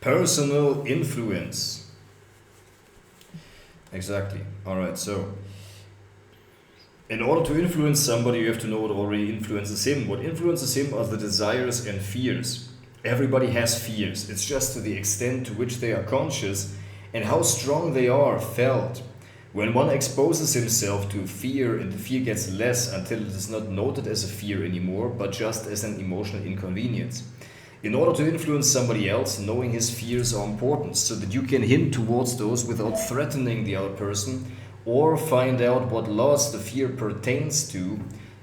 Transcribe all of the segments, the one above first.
Personal influence. Exactly. All right, so in order to influence somebody, you have to know what already influences him. What influences him are the desires and fears. Everybody has fears. It's just to the extent to which they are conscious and how strong they are felt. When one exposes himself to fear and the fear gets less until it is not noted as a fear anymore, but just as an emotional inconvenience. In order to influence somebody else, knowing his fears are important so that you can hint towards those without threatening the other person, or find out what loss the fear pertains to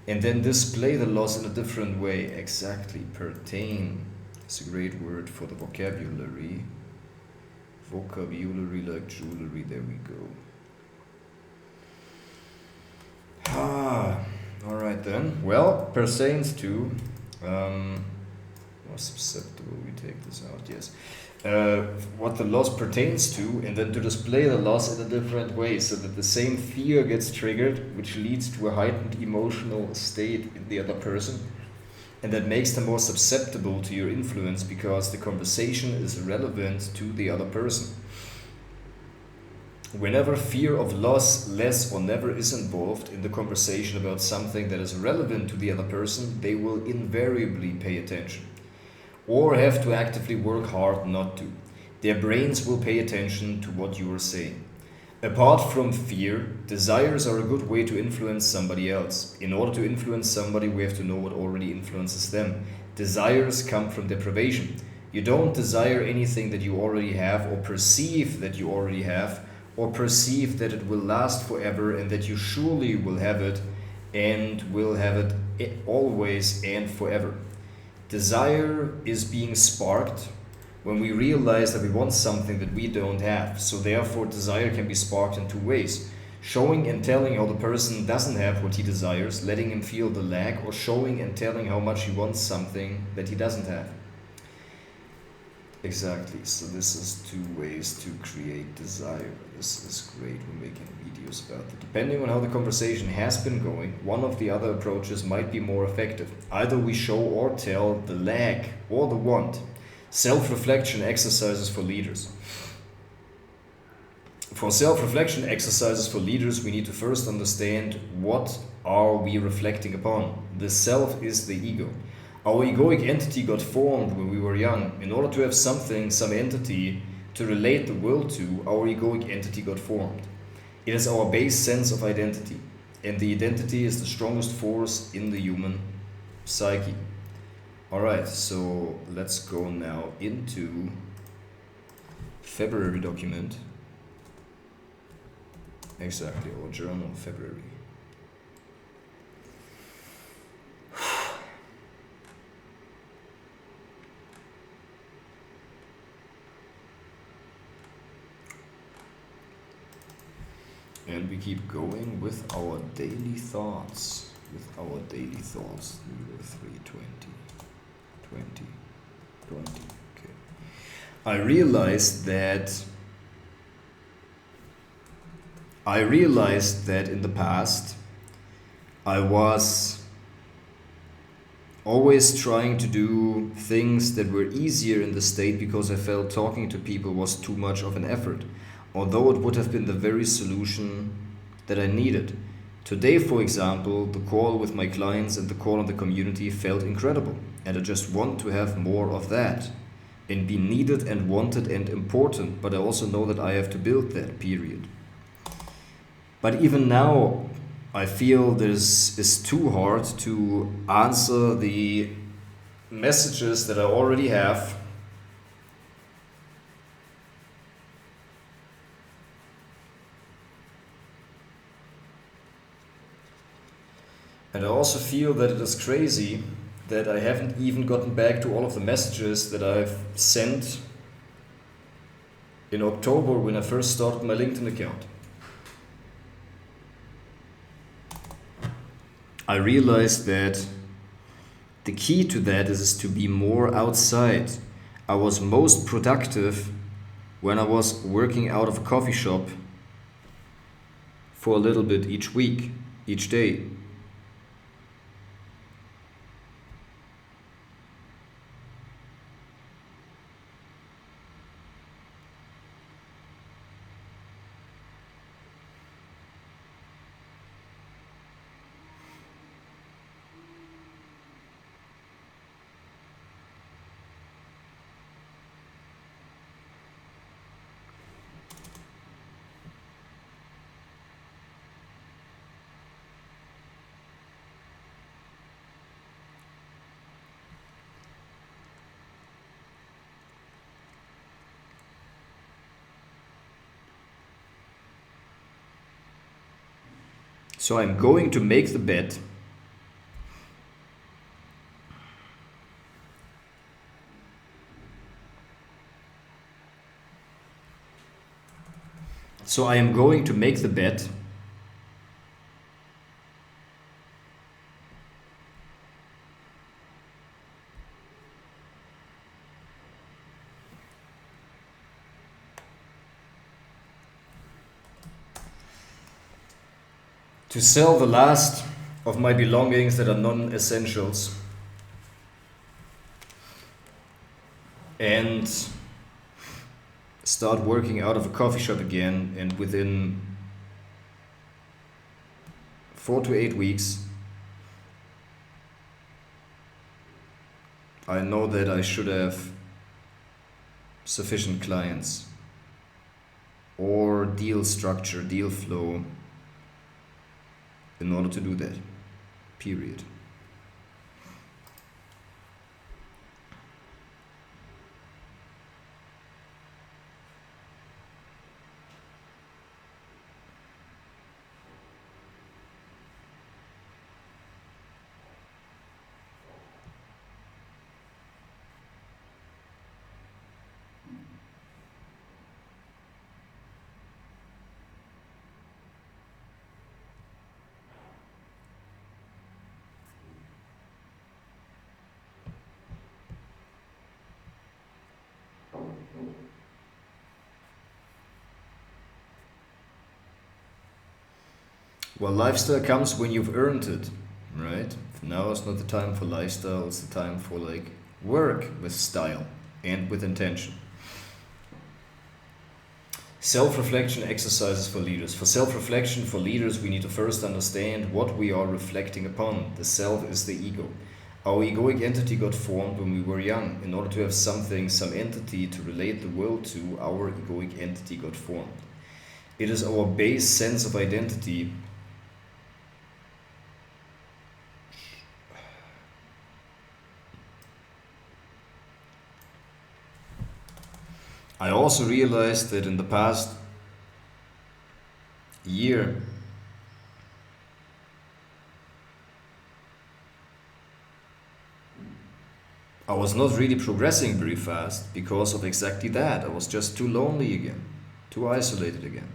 and then display the loss in a different way. Exactly, pertain. It's a great word for the vocabulary. Vocabulary like jewelry, there we go. Alright then. Well, pertains to, more susceptible, we take this out, yes. What the loss pertains to, and then to display the loss in a different way so that the same fear gets triggered, which leads to a heightened emotional state in the other person, and that makes them more susceptible to your influence because the conversation is relevant to the other person. Whenever fear of loss, less or never is involved in the conversation about something that is relevant to the other person, they will invariably pay attention, or have to actively work hard not to. Their brains will pay attention to what you are saying. Apart from fear, desires are a good way to influence somebody else. In order to influence somebody, we have to know what already influences them. Desires come from deprivation. You don't desire anything that you already have, or perceive that you already have, or perceive that it will last forever and that you surely will have it and will have it always and forever. Desire is being sparked when we realize that we want something that we don't have. So therefore, desire can be sparked in two ways. Showing and telling how the person doesn't have what he desires, letting him feel the lack, or showing and telling how much he wants something that he doesn't have. Exactly, so this is two ways to create desire. This is great, we're making videos about it. Depending on how the conversation has been going, one of the other approaches might be more effective. Either we show or tell the lack or the want. Self-reflection exercises for leaders. For self-reflection exercises for leaders, we need to first understand what are we reflecting upon. The self is the ego. Our egoic entity got formed when we were young. In order to have something, some entity, to relate the world to, our egoic entity got formed. It is our base sense of identity, and the identity is the strongest force in the human psyche. Alright, so let's go now into February document. Exactly, our journal, February. And we keep going with our daily thoughts. Number 320. 20. Okay. I realized that in the past I was always trying to do things that were easier in the state because I felt talking to people was too much of an effort, although it would have been the very solution that I needed. Today, for example, the call with my clients and the call on the community felt incredible, and I just want to have more of that and be needed and wanted and important, but I also know that I have to build that, period. But even now, I feel this is too hard to answer the messages that I already have. And I also feel that it is crazy that I haven't even gotten back to all of the messages that I've sent in October when I first started my LinkedIn account. I realized that the key to that is to be more outside. I was most productive when I was working out of a coffee shop for a little bit each week, each day. So I'm going to make the bet So I am going to make the bet to sell the last of my belongings that are non-essentials and start working out of a coffee shop again, and within 4 to 8 weeks I know that I should have sufficient clients or deal structure, deal flow in order to do that, period. Well, lifestyle comes when you've earned it, right? Now is not the time for lifestyle, it's the time for like work with style and with intention. Self-reflection exercises for leaders. For self-reflection for leaders, we need to first understand what we are reflecting upon. The self is the ego. Our egoic entity got formed when we were young. In order to have something, some entity to relate the world to, our egoic entity got formed. It is our base sense of identity. I also realized that in the past year, I was not really progressing very fast because of exactly that. I was just too lonely again, too isolated again.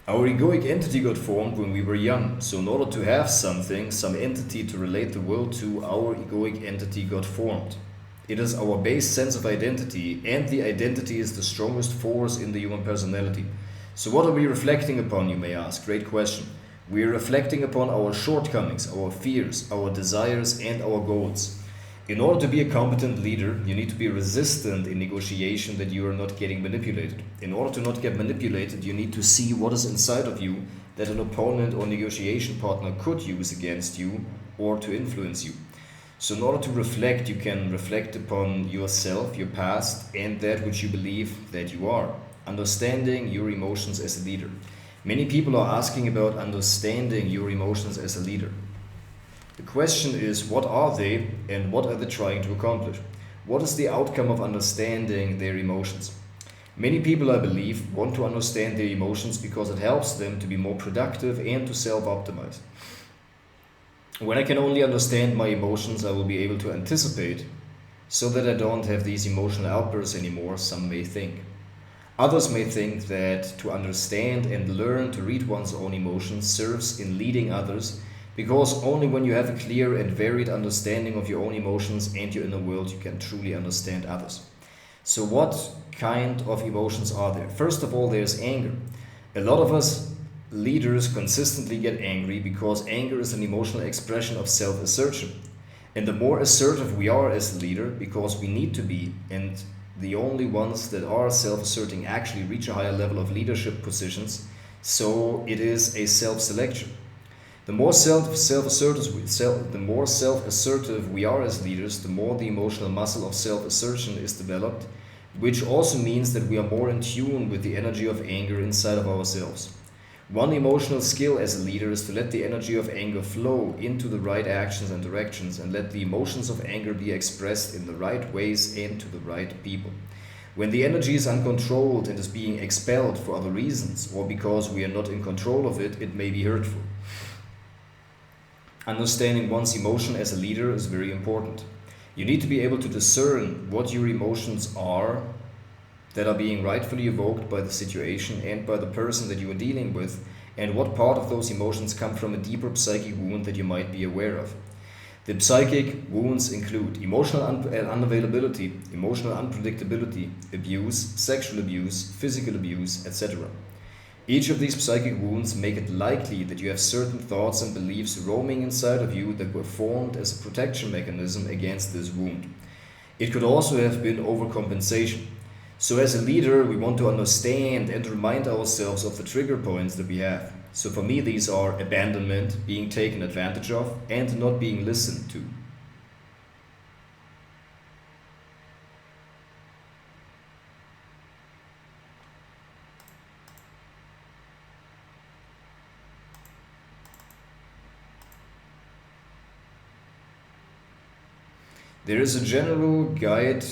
Our egoic entity got formed when we were young. So in order to have something, some entity to relate the world to, our egoic entity got formed. It is our base sense of identity, and the identity is the strongest force in the human personality. So what are we reflecting upon, you may ask? Great question. We are reflecting upon our shortcomings, our fears, our desires, and our goals. In order to be a competent leader, you need to be resistant in negotiation that you are not getting manipulated. In order to not get manipulated, you need to see what is inside of you that an opponent or negotiation partner could use against you or to influence you. So in order to reflect, you can reflect upon yourself, your past, and that which you believe that you are. Understanding your emotions as a leader. Many people are asking about understanding your emotions as a leader. The question is, what are they and what are they trying to accomplish? What is the outcome of understanding their emotions? Many people, I believe, want to understand their emotions because it helps them to be more productive and to self-optimize. When I can only understand my emotions, I will be able to anticipate so that I don't have these emotional outbursts anymore, some may think. Others may think that to understand and learn to read one's own emotions serves in leading others, because only when you have a clear and varied understanding of your own emotions and your inner world, you can truly understand others. So what kind of emotions are there? First of all, there's anger. A lot of us leaders consistently get angry because anger is an emotional expression of self-assertion. And the more assertive we are as a leader, because we need to be, and the only ones that are self-asserting actually reach a higher level of leadership positions, so it is a self-selection. The more self-assertive we are as leaders, the more the emotional muscle of self-assertion is developed, which also means that we are more in tune with the energy of anger inside of ourselves. One emotional skill as a leader is to let the energy of anger flow into the right actions and directions, and let the emotions of anger be expressed in the right ways and to the right people. When the energy is uncontrolled and is being expelled for other reasons, or because we are not in control of it, it may be hurtful. Understanding one's emotion as a leader is very important. You need to be able to discern what your emotions are that are being rightfully evoked by the situation and by the person that you are dealing with, and what part of those emotions come from a deeper psychic wound that you might be aware of. The psychic wounds include emotional unavailability, emotional unpredictability, abuse, sexual abuse, physical abuse, etc. Each of these psychic wounds make it likely that you have certain thoughts and beliefs roaming inside of you that were formed as a protection mechanism against this wound. It could also have been overcompensation. So as a leader, we want to understand and remind ourselves of the trigger points that we have. So for me, these are abandonment, being taken advantage of, and not being listened to. There's a general guide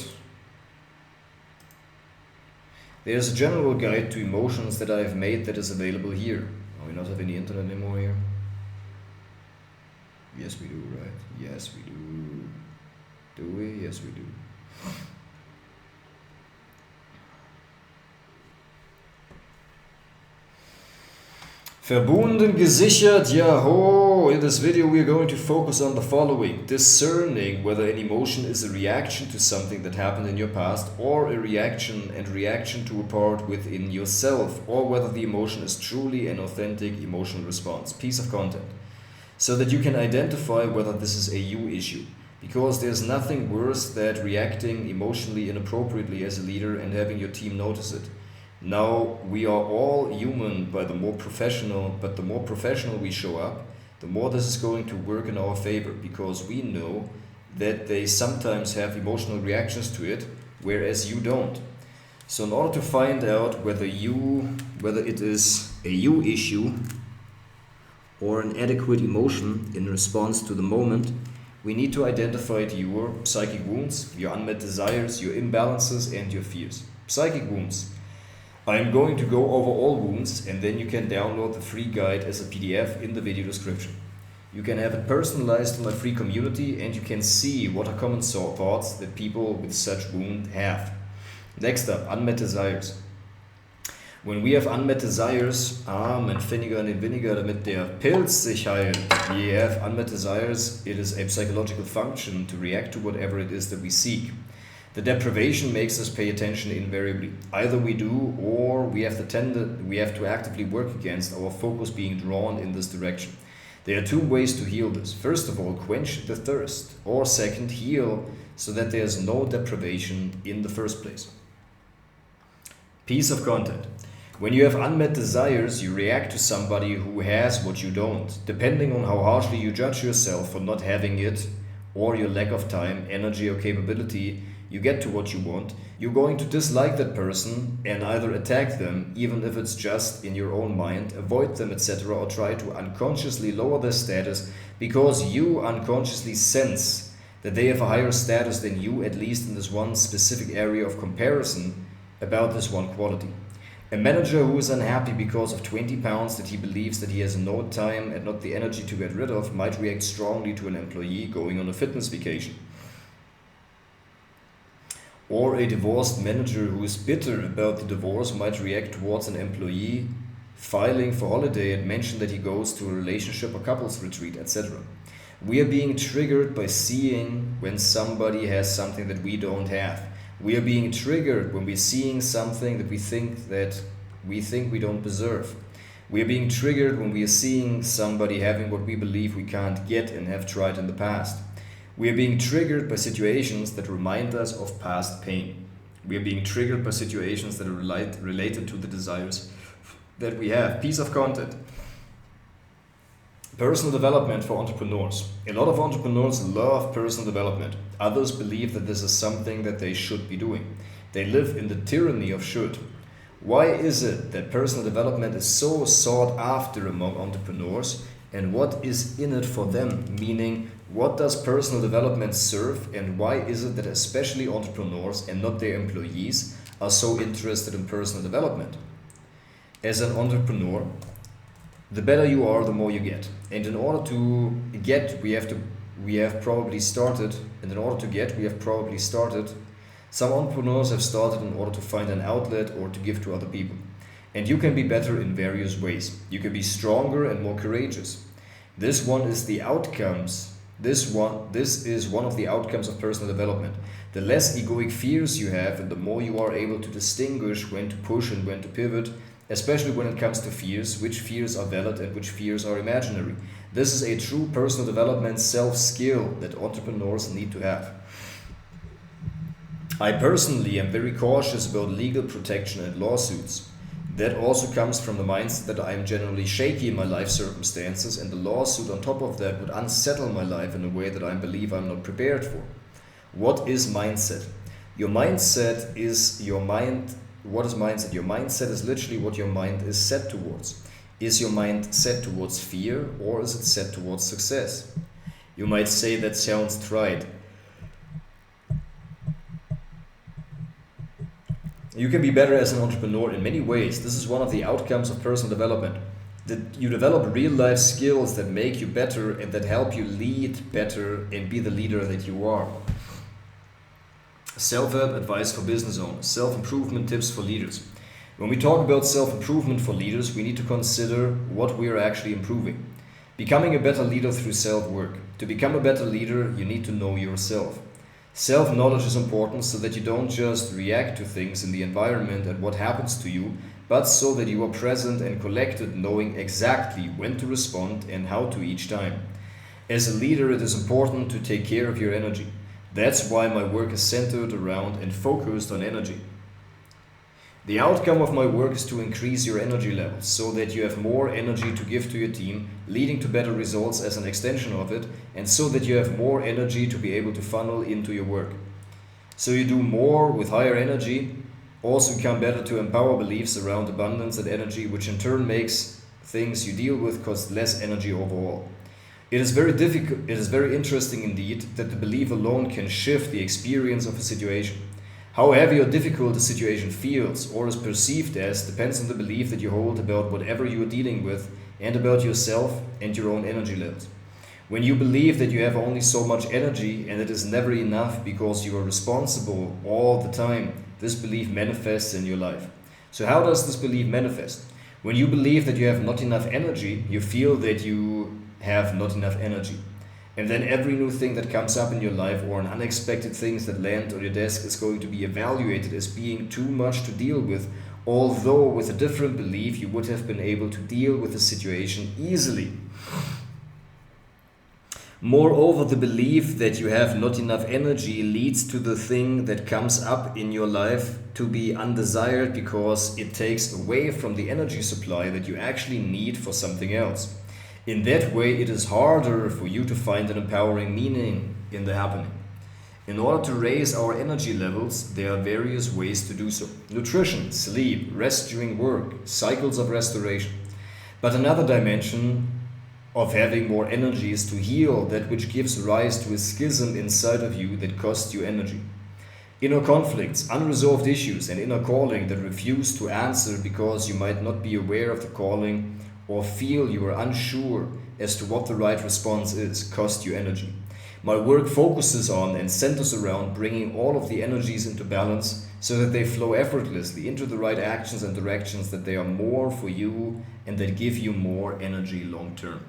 to emotions that I have made that is available here. Oh, we not have any internet anymore here? Yes, we do, right? Yes, we do. Do we? Yes, we do. Verbunden, gesichert, Yahoo! In this video we are going to focus on the following: discerning whether an emotion is a reaction to something that happened in your past, or a reaction to a part within yourself, or whether the emotion is truly an authentic emotional response. Piece of content. So that you can identify whether this is a you issue. Because there's nothing worse than reacting emotionally inappropriately as a leader and having your team notice it. Now, we are all human, but the more professional we show up, the more this is going to work in our favor, because we know that they sometimes have emotional reactions to it, whereas you don't. So in order to find out whether it is a you issue or an adequate emotion in response to the moment, we need to identify your psychic wounds, your unmet desires, your imbalances, and your fears. Psychic wounds. I'm going to go over all wounds, and then you can download the free guide as a PDF in the video description. You can have it personalized to my free community, and you can see what are common thoughts that people with such wound have. Next up, unmet desires. When we have unmet desires, mein Vinegar in den Vinegar, damit der Pilz sich heilt. We have unmet desires, it is a psychological function to react to whatever it is that we seek. The deprivation makes us pay attention invariably. Either we do, or we have to actively work against our focus being drawn in this direction. There are two ways to heal this. First of all, quench the thirst, or second, heal so that there's no deprivation in the first place. Piece of content. When you have unmet desires, you react to somebody who has what you don't. Depending on how harshly you judge yourself for not having it, or your lack of time, energy, or capability, you get to what you want, you're going to dislike that person and either attack them, even if it's just in your own mind, avoid them, etc., or try to unconsciously lower their status because you unconsciously sense that they have a higher status than you, at least in this one specific area of comparison about this one quality. A manager who is unhappy because of 20 pounds that he believes that he has no time and not the energy to get rid of might react strongly to an employee going on a fitness vacation. Or a divorced manager who is bitter about the divorce might react towards an employee filing for holiday and mention that he goes to a relationship or couples retreat, etc. We are being triggered by seeing when somebody has something that we don't have. We are being triggered when we're seeing something that we think we don't deserve. We are being triggered when we are seeing somebody having what we believe we can't get and have tried in the past. We are being triggered by situations that remind us of past pain. We are being triggered by situations that are related to the desires that we have. Piece of content. Personal development for entrepreneurs. A lot of entrepreneurs love personal development. Others believe that this is something that they should be doing. They live in the tyranny of should. Why is it that personal development is so sought after among entrepreneurs, and what is in it for them? Meaning, what does personal development serve, and why is it that especially entrepreneurs and not their employees are so interested in personal development? As an entrepreneur, the better you are, the more you get. And in order to get, we have probably started, some entrepreneurs have started in order to find an outlet or to give to other people. And you can be better in various ways. You can be stronger and more courageous. This is one of the outcomes of personal development. The less egoic fears you have, and the more you are able to distinguish when to push and when to pivot, especially when it comes to fears, which fears are valid and which fears are imaginary. This is a true personal development self-skill that entrepreneurs need to have. I personally am very cautious about legal protection and lawsuits. That also comes from the mindset that I am generally shaky in my life circumstances, and the lawsuit on top of that would unsettle my life in a way that I believe I'm not prepared for. What is mindset? Your mindset is your mind. What is mindset? Your mindset is literally what your mind is set towards. Is your mind set towards fear, or is it set towards success? You might say that sounds trite. You can be better as an entrepreneur in many ways. This is one of the outcomes of personal development. That you develop real life skills that make you better and that help you lead better and be the leader that you are. Self-help advice for business owners, self-improvement tips for leaders. When we talk about self-improvement for leaders, we need to consider what we are actually improving. Becoming a better leader through self-work. To become a better leader, you need to know yourself. Self-knowledge is important so that you don't just react to things in the environment and what happens to you, but so that you are present and collected, knowing exactly when to respond and how to each time. As a leader, it is important to take care of your energy. That's why my work is centered around and focused on energy. The outcome of my work is to increase your energy levels so that you have more energy to give to your team, leading to better results as an extension of it, and so that you have more energy to be able to funnel into your work. So you do more with higher energy, also become better to empower beliefs around abundance and energy, which in turn makes things you deal with cost less energy overall. It is very interesting indeed that the belief alone can shift the experience of a situation. How heavy or difficult a situation feels or is perceived as depends on the belief that you hold about whatever you are dealing with and about yourself and your own energy levels. When you believe that you have only so much energy and it is never enough because you are responsible all the time, this belief manifests in your life. So how does this belief manifest? When you believe that you have not enough energy, you feel that you have not enough energy. And then every new thing that comes up in your life or an unexpected things that land on your desk is going to be evaluated as being too much to deal with, although with a different belief you would have been able to deal with the situation easily. Moreover, the belief that you have not enough energy leads to the thing that comes up in your life to be undesired because it takes away from the energy supply that you actually need for something else. In that way, it is harder for you to find an empowering meaning in the happening. In order to raise our energy levels, there are various ways to do so. Nutrition, sleep, rest during work, cycles of restoration. But another dimension of having more energy is to heal that which gives rise to a schism inside of you that costs you energy. Inner conflicts, unresolved issues, and inner calling that refuse to answer because you might not be aware of the calling or feel you are unsure as to what the right response is, cost you energy. My work focuses on and centers around bringing all of the energies into balance so that they flow effortlessly into the right actions and directions, that they are more for you and that give you more energy long term.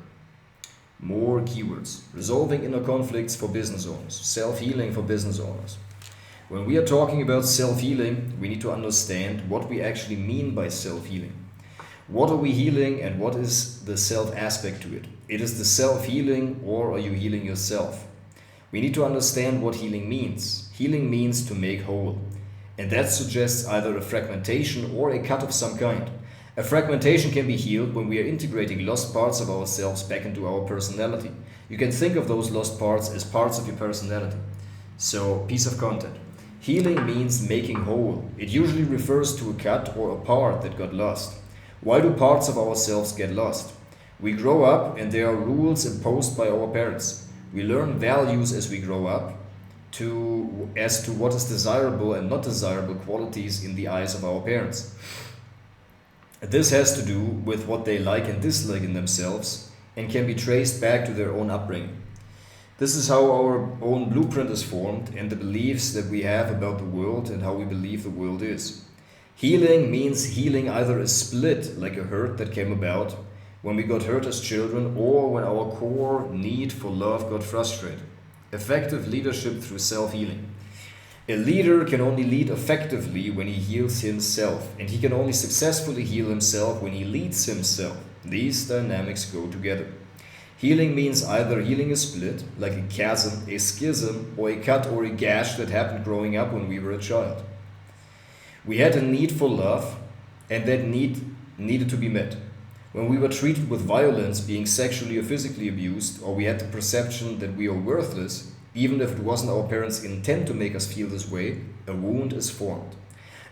More keywords. Resolving inner conflicts for business owners. Self-healing for business owners. When we are talking about self-healing, we need to understand what we actually mean by self-healing. What are we healing and what is the self aspect to it? It is the self-healing, or are you healing yourself? We need to understand what healing means. Healing means to make whole. And that suggests either a fragmentation or a cut of some kind. A fragmentation can be healed when we are integrating lost parts of ourselves back into our personality. You can think of those lost parts as parts of your personality. So, piece of content. Healing means making whole. It usually refers to a cut or a part that got lost. Why do parts of ourselves get lost? We grow up and there are rules imposed by our parents. We learn values as we grow up as to what is desirable and not desirable qualities in the eyes of our parents. This has to do with what they like and dislike in themselves and can be traced back to their own upbringing. This is how our own blueprint is formed and the beliefs that we have about the world and how we believe the world is. Healing means healing either a split, like a hurt that came about when we got hurt as children, or when our core need for love got frustrated. Effective leadership through self-healing. A leader can only lead effectively when he heals himself, and he can only successfully heal himself when he leads himself. These dynamics go together. Healing means either healing a split, like a chasm, a schism, or a cut or a gash that happened growing up when we were a child. We had a need for love, and that need needed to be met. When we were treated with violence, being sexually or physically abused, or we had the perception that we are worthless, even if it wasn't our parents' intent to make us feel this way, a wound is formed.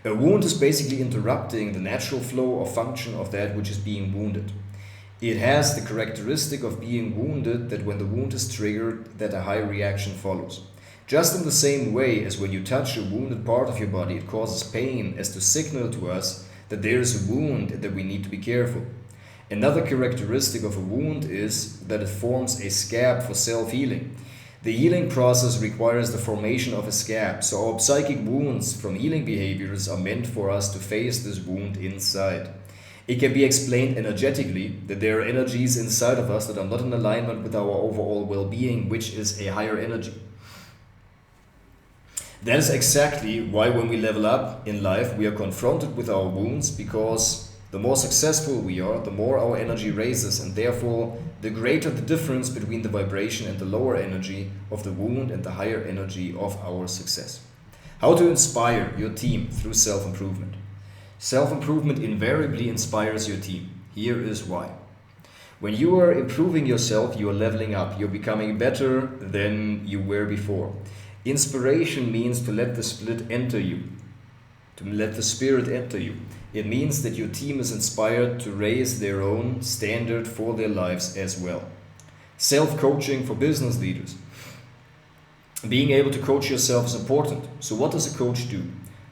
A wound is basically interrupting the natural flow or function of that which is being wounded. It has the characteristic of being wounded that when the wound is triggered, that a high reaction follows. Just in the same way as when you touch a wounded part of your body, it causes pain as to signal to us that there is a wound and that we need to be careful. Another characteristic of a wound is that it forms a scab for self-healing. The healing process requires the formation of a scab, so our psychic wounds from healing behaviors are meant for us to face this wound inside. It can be explained energetically that there are energies inside of us that are not in alignment with our overall well-being, which is a higher energy. That is exactly why when we level up in life, we are confronted with our wounds, because the more successful we are, the more our energy raises, and therefore the greater the difference between the vibration and the lower energy of the wound and the higher energy of our success. How to inspire your team through self-improvement. Self-improvement invariably inspires your team. Here is why. When you are improving yourself, you are leveling up. You're becoming better than you were before. Inspiration means to let the split enter you, to let the spirit enter you. It means that your team is inspired to raise their own standard for their lives as well. Self-coaching for business leaders. Being able to coach yourself is important. So what does a coach do?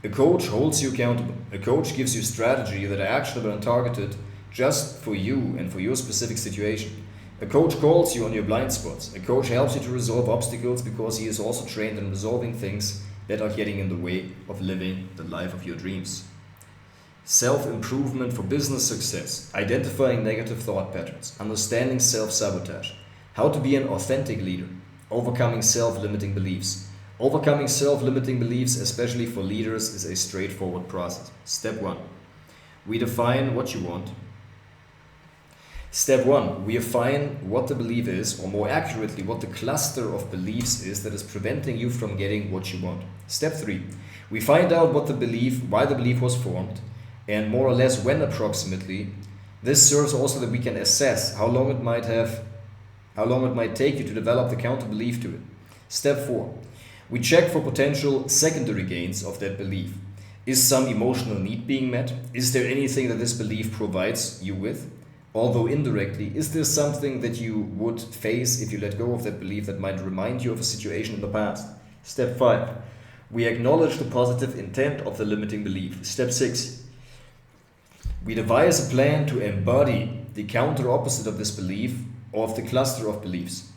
A coach holds you accountable. A coach gives you strategy that are actionable and targeted just for you and for your specific situation. A coach calls you on your blind spots. A coach helps you to resolve obstacles because he is also trained in resolving things that are getting in the way of living the life of your dreams. Self-improvement for business success. Identifying negative thought patterns. Understanding self-sabotage. How to be an authentic leader. Overcoming self-limiting beliefs. Overcoming self-limiting beliefs, especially for leaders, is a straightforward process. Step 1. We define what you want. Step 1. We define what the belief is, or more accurately, what the cluster of beliefs is that is preventing you from getting what you want. Step 3. We find out what the belief, why the belief was formed, and more or less when approximately. This serves also that we can assess how long it might take you to develop the counter belief to it. Step 4. We check for potential secondary gains of that belief. Is some emotional need being met? Is there anything that this belief provides you with? Although indirectly, is there something that you would face if you let go of that belief that might remind you of a situation in the past? Step 5. We acknowledge the positive intent of the limiting belief. Step 6. We devise a plan to embody the counter opposite of this belief or of the cluster of beliefs.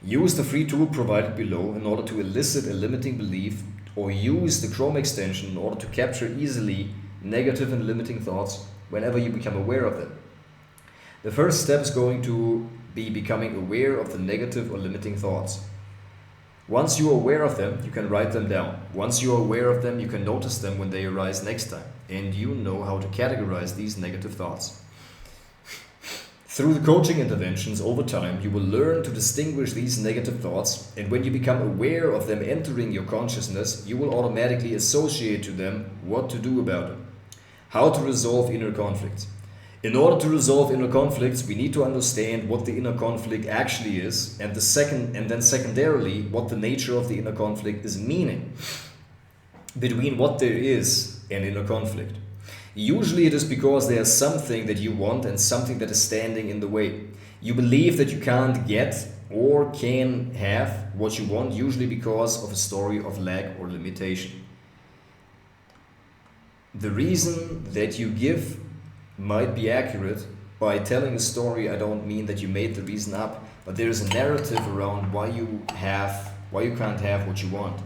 Use the free tool provided below in order to elicit a limiting belief, or use the Chrome extension in order to capture easily negative and limiting thoughts whenever you become aware of them. The first step is going to be becoming aware of the negative or limiting thoughts. Once you are aware of them, you can write them down. Once you are aware of them, you can notice them when they arise next time, and you know how to categorize these negative thoughts. Through the coaching interventions over time, you will learn to distinguish these negative thoughts, and when you become aware of them entering your consciousness, you will automatically associate to them what to do about them. How to resolve inner conflicts. In order to resolve inner conflicts, we need to understand what the inner conflict actually is, and then secondarily, what the nature of the inner conflict is meaning. between what there is and inner conflict. Usually it is because there's something that you want and something that is standing in the way. You believe that you can't get or can have what you want, usually because of a story of lack or limitation. The reason that you give might be accurate. By telling a story, I don't mean that you made the reason up, but there is a narrative around why you can't have what you want.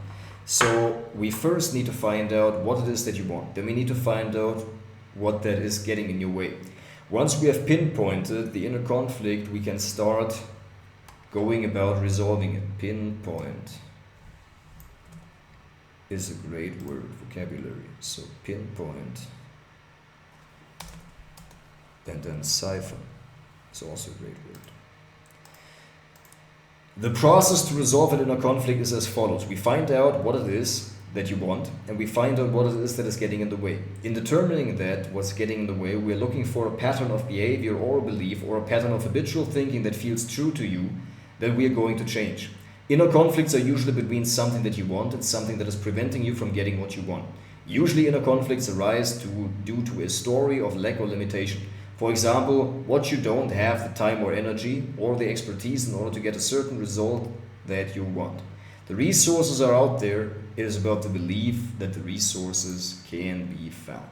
So we first need to find out what it is that you want. Then we need to find out what that is getting in your way. Once we have pinpointed the inner conflict, we can start going about resolving it. Pinpoint is a great word, vocabulary. So pinpoint. And then cipher is also a great word. The process to resolve an inner conflict is as follows. We find out what it is that you want, and we find out what it is that is getting in the way. In determining that, what's getting in the way, we're looking for a pattern of behavior or a belief or a pattern of habitual thinking that feels true to you that we are going to change. Inner conflicts are usually between something that you want and something that is preventing you from getting what you want. Usually inner conflicts arise due to a story of lack or limitation. For example, what you don't have the time or energy or the expertise in order to get a certain result that you want. The resources are out there. It is about the belief that the resources can be found.